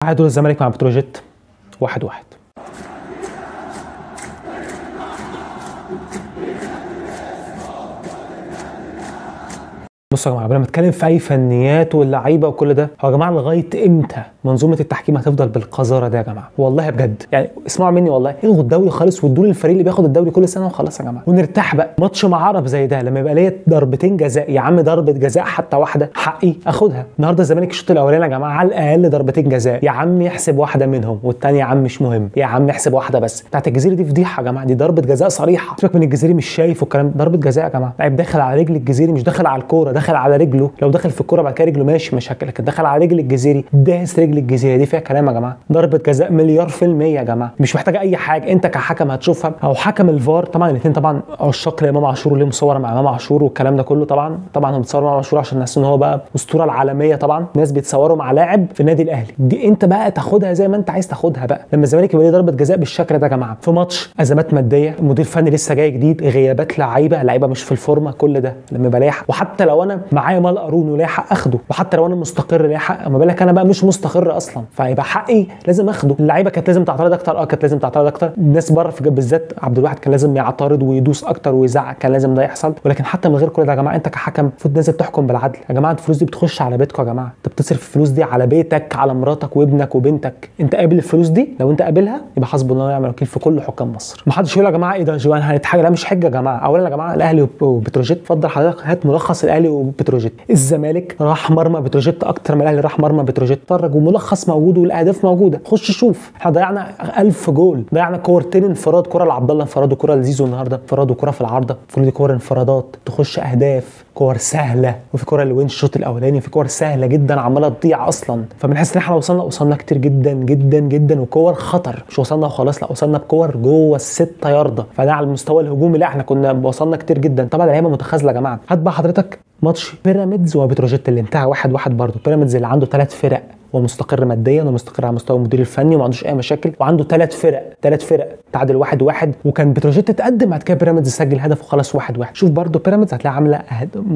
تعادل الزمالك مع بتروجيت 1-1. بصوا يا جماعه قبل ما اتكلم في اي فنيات واللعيبه وكل ده، هو يا جماعه لغايه امتى منظومه التحكيم هتفضل بالقذاره دي يا جماعه؟ والله بجد يعني اسمعوا مني، والله الغوا الدوري خالص وادوا للفريق اللي بياخد الدوري كل سنه وخلاص يا جماعه، ونرتاح بقى. ماتش مع عرب زي ده لما يبقى ليا ضربتين جزاء، يا عم ضربه جزاء حتى واحده حقي اخدها. النهارده الزمالك الشوط الاولاني يا جماعه على الاقل ضربتين جزاء، يا عم يحسب واحده منهم والثانيه يا عم مش مهم، يا عم يحسب واحده بس. بتاعت الجزيري دي فضيحه يا جماعه، دي ضربه جزاء صريحه، سيبك من الجزيري مش شايف والكلام، ضربه جزاء يا جماعه. لعيب داخل على رجل الجزيري، مش داخل على الكوره، داخل على رجله. لو داخل في الكوره بعد كده رجله ماشي مشاكل، لكن دخل على رجل الجزيري، داس رجل الجزيري، دي فيها كلام يا جماعه. ضربه جزاء مليار في الميه يا جماعه، مش محتاجه اي حاجه، انت كحكم هتشوفها او حكم الفار. طبعا الاثنين طبعا عشاق لامام عاشور وليه مصوره مع امام عاشور والكلام ده كله، طبعا هم بيتصوروا مع امام عاشور عشان الناس ان هو بقى الاسطوره العالميه. طبعا ناس بيتصوروا مع لاعب في النادي الاهلي، دي انت بقى تاخدها زي ما انت عايز تاخدها بقى. لما الزمالك يبقى ليه ضربه جزاء بالشكل ده يا جماعه في ماتش ازمات ماديه، مدير فني لسه جاي جديد، غيابات لعيبه مش في الفورمه، كل ده لما يبقى ليا حق، وحتى لو انا معايا مال قارون وليا حق اخده، وحتى لو انا مستقر ليا حق، اما بالك انا بقى مش مستقر اصلا، فيبقى حقي لازم اخده. اللعيبه كانت لازم تعترض اكتر، كانت لازم تعترض اكتر. الناس بره في بالذات عبد الواحد كان لازم يعترض ويدوس اكتر ويزعق، كان لازم ده يحصل. ولكن حتى من غير كل ده يا جماعه، انت كحكم المفروض لازم تحكم بالعدل يا جماعه. الفلوس دي بتخش على بيتكم يا جماعه، انت بتصرف الفلوس دي على بيتك، على مراتك وابنك وبنتك. انت قابل الفلوس دي؟ لو انت قابلها يبقى حسبنا الله ونعم الوكيل في كل حكام مصر. ما حدش يقول يا جماعه ايه ده جوان هنتحاجه، لا مش حجه يا جماعه. اولا يا جماعه الاهلي وبتروجيت، اتفضل حضرتك هات ملخص الاهلي وبتروجيت. الزمالك راح مرمى بتروجيت اكتر من الاهلي راح مرمى بتروجيت، اتفرج وملخص موجود والاهداف موجوده، خش شوف. احنا ضيعنا 1000 جول، ضيعنا كورتين انفراد، كره لعبد الله انفراد وكره لزيزو النهارده انفراد وكره في العارضه، كل دي كور انفرادات تخش اهداف، كور سهله. وفي كره اللي وين الشوط الاولاني في كور سهله جدا عماله تضيع اصلا. فبنحس ان احنا وصلنا كتير جدا جدا جدا، وكور خطر، مش وصلنا وخلاص، لا وصلنا بكور جوه ال6 يارده. فده على المستوى الهجومي لا احنا كنا وصلنا كتير جدا. طبعا اللعيبه متخاذله يا جماعه. هات بقى حضرتك ماتش بيراميدز وبتروجيت اللي انتهى 1-1 برضه. بيراميدز اللي عنده 3 فرق ومستقر ماديا ومستقر على مستوى المدير الفني وما عندوش اي مشاكل، وعنده 3 فرق تعادل 1-1، وكان بتروجيت تقدم، بعد كده بيراميدز سجل هدف وخلاص 1-1. شوف برضه بيراميدز هتلاقي عامله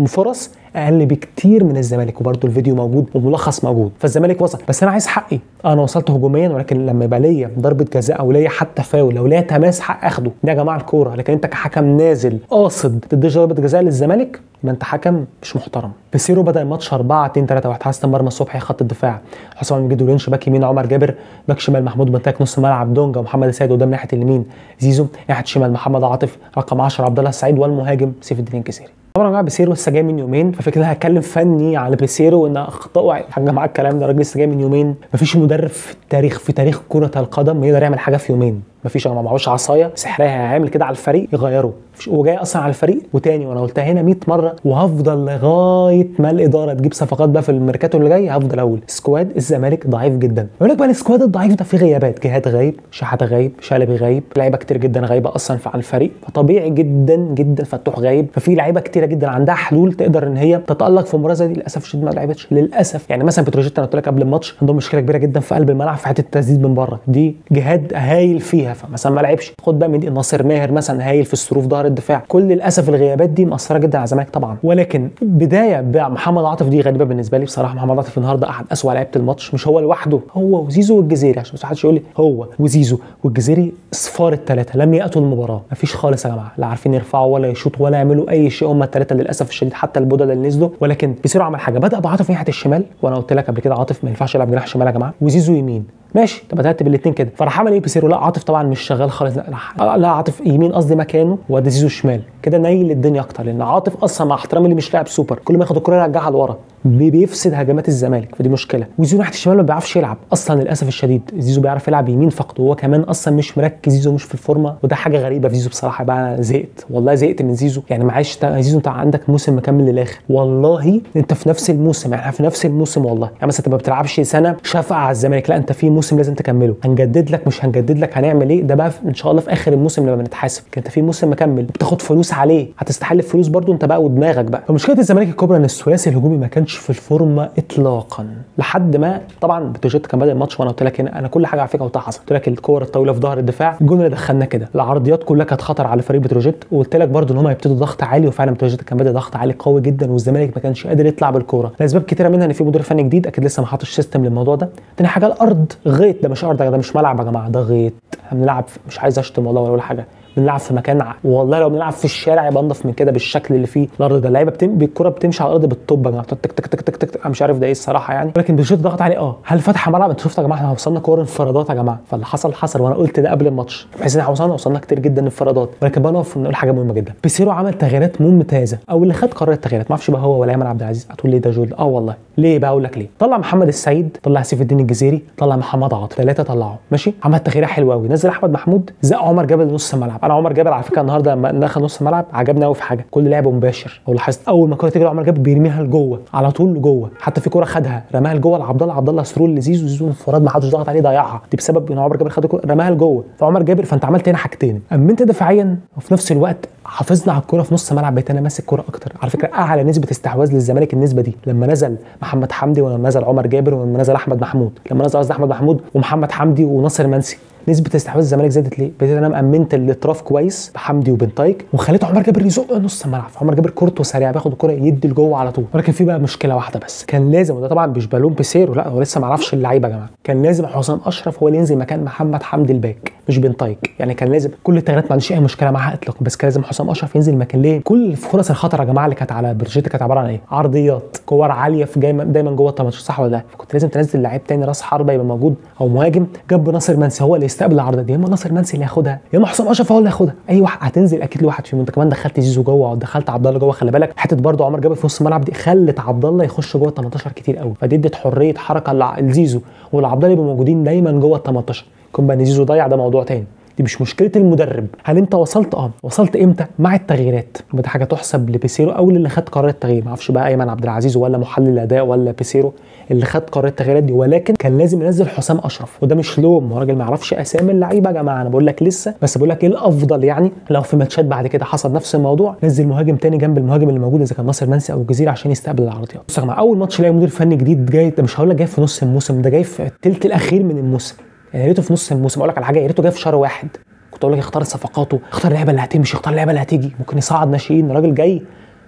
فرص اقل بكتير من الزمالك، وبرضه الفيديو موجود والملخص موجود. فالزمالك وصل، بس انا عايز حقي. انا وصلت هجوميا، ولكن لما يبقى ليا ضربه جزاء او ليا حتى فاول او ليا تماس حق اخده، ده يا جماعه الكوره. لكن انت كحكم نازل قاصد تديش ضربه جزاء للزمالك، يبقى انت حكم مش محترم. بيسيرو بدا الماتش 4-2-3-1، حارس المرمى صبحي خط الدفاع، حسام مجيد ولينش باك يمين، عمر جابر باك شمال، محمود بنتاك نص الملعب، دونجا ومحمد السيد قدام ناحيه اليمين، زيزو ناحيه الشمال، محمد عاطف رقم 10 عبد الله السعيد، والمهاجم سيف الدين الجزيري. طبعا يا جماعه بيسيرو لسه جاي من يومين، ففكره هتكلم فني على بيسيرو وان اخطائه يا جماعه الكلام ده، راجل لسه جاي من يومين. مفيش مدرب في تاريخ كره القدم يقدر يعمل حاجه في يومين، مفيش يا جماعه. معهوش عصايه سحريه هيعمل كده على الفريق يغيره، هو جاي اصلا على الفريق. وتاني وانا قلتها هنا 100 مره وهفضل لغايه ما الاداره تجيب صفقات بقى في الميركاتو اللي جاي، هفضل اقول سكواد الزمالك ضعيف جدا. يقول لك بقى السكواد الضعيف ده فيه غيابات، جهاد غايب، شحاته غايب، شلبي غايب، لعيبه كتير جدا غايبه اصلا عن الفريق، فطبيعي جدا جدا فتوح غايب، ففي لعيبه كتيره جدا عندها حلول تقدر ان هي تتالق في المباراه دي. للاسف الشديد ما لعبتش للاسف. يعني مثلا بتروجيت انا قلت لك قبل الماتش عندهم مشكله كبيره جدا في قلب الملعب في حته التسديد من بره، دي جهاد هايل فيها، فمثلا ما لعبش. خد بقى من ناصر ماهر مثلا هايل في الصروف ظهر الدفاع. كل للاسف الغيابات دي مأثره جدا على الزمالك طبعا. ولكن بدايه بمحمد عاطف دي غريبه بالنسبه لي بصراحه. محمد عاطف النهارده احد اسوأ لعيبه الماتش، مش هو لوحده، هو وزيزو والجزيري، عشان ما حدش يقول لي هو وزيزو والجزيري صفار ال3 لم ياتوا المباراه، مفيش خالص يا جماعه، لا عارفين يرفعوا ولا يشوطوا ولا يعملوا اي شيء هم ال3 للاسف الشديد، حتى البودلة اللي نزلوا. ولكن بيصيروا عمل حاجه، بدا بعاطف ناحيه الشمال، وانا قلت لك قبل كده عاطف ما ينفعش يلعب جناح شمال يا جماعه، وزيزو يمين ماشي. طب بدات بالاثنين كده، فراح عمل ايه بيسيرو؟ لا عاطف طبعا مش شغال خالص، لا عاطف يمين قصدي مكانه، وادي زيزو شمال كده نايل الدنيا اكتر. لان عاطف اصلا مع احترامي اللي مش لاعب سوبر، كل ما ياخد الكوره يرجعها لورا بيفسد هجمات الزمالك، فدي مشكله. وزيزو ناحيه الشمال ما بيعرفش يلعب اصلا للاسف الشديد. زيزو بيعرف يلعب يمين فقط، وهو كمان اصلا مش مركز، زيزو مش في الفورمه، وده حاجه غريبه في زيزو بصراحه. بقى زهقت والله، زهقت من زيزو. يعني معلش زيزو انت عندك موسم مكمل للاخر، والله انت في نفس الموسم، يعني احنا في نفس الموسم والله. يعني مثلا انت ما بتلعبش سنه شفقه على الزمالك، لا انت في موسم الموسم لازم تكمله، هنجدد لك مش هنجدد لك هنعمل ايه، ده بقى ان شاء الله في اخر الموسم لما بنتحاسب. انت في موسم مكمل بتاخد فلوس عليه، هتستحل الفلوس برده انت بقى ودماغك بقى. فمشكله الزمالك الكبرى ان الثلاثي الهجومي ما كانش في الفورمه اطلاقا، لحد ما طبعا بتروجيت كان بادئ الماتش وانا قلت لك هنا انا كل حاجه على فكره حصل، قلت لك الكوره الطويله في ظهر الدفاع، الجون اللي دخلنا كده، العرضيات كلها كانت خطر على فريق بتروجيت، وقلت لك برده ان هم هيبتدوا ضغط عالي، وفعلا بتروجيت كان بادئ ضغط عالي قوي جدا، والزمالك ما كانش قادر يطلع بالكوره لاسباب كتيره، منها ان في مدير فني جديد اكيد لسه ما حطش سيستم للموضوع ده. تاني حاجه الارض غيط، ده مش ارض، ده مش ملعب يا جماعه، ده غيط، احنا بنلعب مش عايز اشتم والله ولا حاجه، بنلعب في مكان والله لو بنلعب في الشارع يبقى انضف من كده بالشكل اللي فيه الارض ده. اللعيبه الكوره بتمشي على الارض بالطوب يا جماعه، تك تك تك تك تك، انا مش عارف ده ايه الصراحه يعني، لكن بيشوط ضغط عليه. هل فتح ملعب؟ انتوا شفتوا يا جماعه احنا وصلنا كور انفرادات يا جماعه، فاللي حصل وانا قلت ده قبل الماتش، بحيث ان احنا وصلنا كتير جدا انفرادات، ولكن بقى نقف نقول حاجه مهمه جدا، بيسيرو عمل تغييرات ممتازه، او اللي خد قرار التغييرات، ما اعرفش بقى هو ولا ايمن عبد العزيز. هتقول لي ده جول، والله ليه بقى اقول لك ليه. طلع محمد السيد، طلع سيف الدين الجزيري، طلع محمد عاطف، ثلاثه طلعوا ماشي، عمل تغييره حلوه قوي، نزل احمد محمود، زق عمر جابر نص الملعب. انا عمر جابر على فكره النهارده لما دخل نص الملعب عجبني قوي في حاجه، كل لعبه مباشر، او لاحظت اول ما الكوره تيجي عمر جابر بيرميها لجوه على طول لجوه، حتى في كوره خدها رماها لجوه لعبد الله، عبد الله سرول لزيزو، زيزو انفراد ما حدش ضغط عليه ضيعها، دي بسبب ان عمر جابر خد الكوره رماها لجوه، فعمر جابر فانت عملت هنا حاجتين، امنت دفاعيا وفي نفس الوقت حافظنا على الكوره في نص ملعب، بقيت انا ماسك كوره اكتر. على فكره اعلى نسبه استحواذ للزمالك النسبه دي لما نزل محمد حمدي، ولما نزل عمر جابر، ولما نزل احمد محمود، لما نزل قصدي احمد محمود ومحمد حمدي وناصر منسي، نسبه استحواذ الزمالك زادت ليه؟ بقيت انا مأمنت الاطراف كويس بحمدي وبنتايك، وخليت عمر جابر يزق نص الملعب، عمر جابر كورته سريع بياخد الكوره يدي لجوه على طول. ولكن في بقى مشكله واحده بس، كان لازم، وده طبعا مش بلوم بيسيرو، لا هو لسه ما عرفش اللعيبه يا جماعه، كان لازم حسام اشرف هو اللي ينزل مكان محمد حمدي الباك مش بنتايك، يعني كان لازم كل التغييرات ما عنديش اي مشكله معاها اطلاقا، بس كان لازم حسام اشرف ينزل مكان. ليه؟ كل فرص الخطر يا جماعه اللي كانت على بروجيت كانت عباره عن ايه؟ عرضيات، كور عاليه في دايما جوه ال 18 صح ولا لا؟ فكنت لازم تنزل لعيب تاني راس حربه يبقى موجود او مهاجم جنب ناصر منسي هو اللي يستقبل العرضه دي، يا اما ناصر منسي اللي ياخدها يا اما حسام اشرف هو اللي ياخدها، اي واحد هتنزل اكيد لواحد فيهم. انت كمان دخلت زيزو جوه ودخلت عبد الله جوه، خلي بالك حته برده عمر جابر في نص الملعب دي خلت عبد الله يخش جوه ال 18 كتير قوي، فدي ادت حريه حركه لزيزو والعبد الله يبقوا موجودين دايما جوه ال 18. يكون بقى زيزو ضيع ده موضوع تاني، دي مش مشكله المدرب. هل انت وصلت؟ وصلت امتى؟ مع التغييرات، ودي حاجه تحسب لبيسيرو او اللي خد قرار التغيير، ما اعرفش بقى ايمن عبد العزيز ولا محلل الاداء ولا بيسيرو اللي خد قرار التغييرات دي، ولكن كان لازم ينزل حسام اشرف، وده مش لوم، هو راجل ما يعرفش اسامي اللعيبه يا جماعه، انا بقول لك لسه، بس بقول لك ايه الافضل يعني لو في ماتشات بعد كده حصل نفس الموضوع، نزل مهاجم تاني جنب المهاجم اللي موجود اذا كان ناصر منسي او الجزيري عشان يستقبل العرضيات. بص يا جماعه اول ماتش الاقي مدير فني جديد جاي، ده مش هقول لك جاي في نص الموسم، ده جاي في الثلث الاخير من الموسم، يعني يا ريته في نص الموسم. اقول لك على حاجه، يا ريته جاي في شهر واحد، كنت اقول لك اختار صفقاته، اختار اللعيبه اللي هتمشي، اختار اللعيبه اللي هتيجي، ممكن يصعد ناشئين. الراجل جاي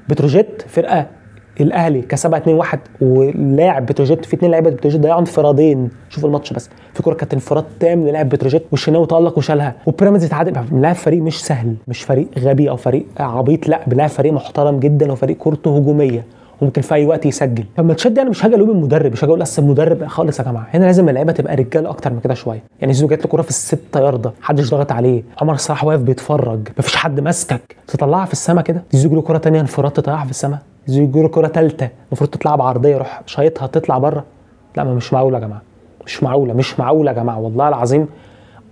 بتروجيت فرقه الاهلي كسبها 2-1، ولاعب بتروجيت في 2 لعيبه بتروجيت ضيعوا انفرادين، شوف الماتش بس، في كوره كانت انفراد تام للاعب بتروجيت والشناوي تالق وشالها، وبيراميدز اتعادل. بنلعب فريق مش سهل، مش فريق غبي او فريق عبيط، لا بنلعب فريق محترم جدا وفريق كورته هجوميه وممكن في اي وقت يسجل. فالماتشات دي انا مش هاجي الوم المدرب، مش هاجي اقول اصل المدرب خالص يا جماعه، هنا لازم اللعيبه تبقى رجاله اكتر من كده شويه. يعني زيزو جات له كوره في ال6 يارده محدش ضغط عليه، عمر صلاح واقف بيتفرج مفيش حد ماسكك، تطلعها في السما كده. زيزو له كوره ثانيه انفراد تطلعها في السما، زيزو له كوره ثالثه المفروض تطلع بعرضيه روح شايطها تطلع بره. لا ما مش معقوله يا جماعه، مش معقوله يا جماعه والله العظيم.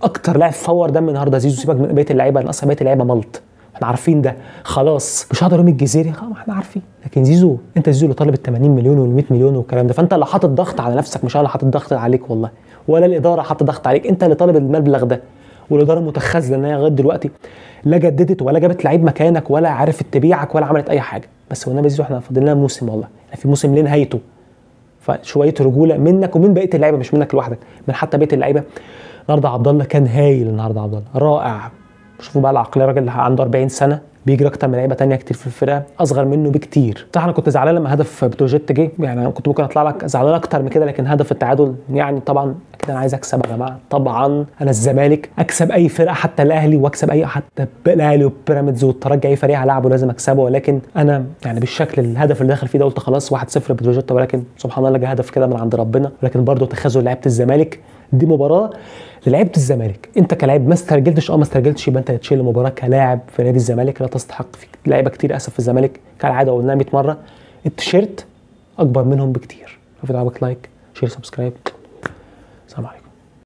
اكتر لاعب فور دم النهارده زيزو، سيبك من بقيه اللعيبه لان اصلا بقيه اللعيبه ملط، احنا عارفين ده خلاص، مش هقدر الجزيري خلاص احنا عارفين. لكن زيزو، انت زيزو اللي طالب ال 80 مليون وال 100 مليون والكلام ده، فانت اللي حاطط ضغط على نفسك، مش انا اللي حاطط ضغط عليك والله، ولا الاداره حاطط ضغط عليك، انت اللي طالب المبلغ ده. والاداره متخاذله ان هي لغايه دلوقتي لا جددت ولا جابت لعيب مكانك ولا عرفت تبيعك ولا عملت اي حاجه. بس والنبي زيزو احنا فاضل لنا موسم والله، احنا في موسم لنهايته، فشويه رجوله منك ومن بقيه اللعيبه، مش منك لوحدك، من حتى بقيه اللعيبه. النهارده عبد الله كان هايل، النهارده عبد الله رائع. شوفوا بقى العقليه، راجل عنده 40 سنه بيجري اكتر من لعيبه ثانيه كتير في الفرقه اصغر منه بكتير. صح انا كنت زعلان لما هدف بتروجيت جه، يعني انا كنت ممكن اطلع لك زعلان اكتر من كده، لكن هدف التعادل يعني طبعا اكيد انا عايز اكسب يا جماعه، طبعا انا الزمالك اكسب اي فرقه حتى الاهلي، واكسب اي حتى الاهلي وبيراميدز والترجي، اي فريق هلعبه لازم اكسبه، ولكن انا يعني بالشكل الهدف اللي داخل فيه ده قلت خلاص 1-0 بتروجيت، ولكن سبحان الله جه هدف كده من عند ربنا. ولكن برضه تخاذل لعيبه الزمالك، دي مباراه للعيبه الزمالك، انت كلاعب ما استرجلتش ما استرجلتش يبقى انت هتشيل المباراه كلاعب في نادي الزمالك، لا تستحق. في لعيبه كتير اسف في الزمالك كالعاده قلنا 100 مره التيشيرت اكبر منهم بكتير. لو في عجبك لايك شير سبسكرايب، السلام عليكم.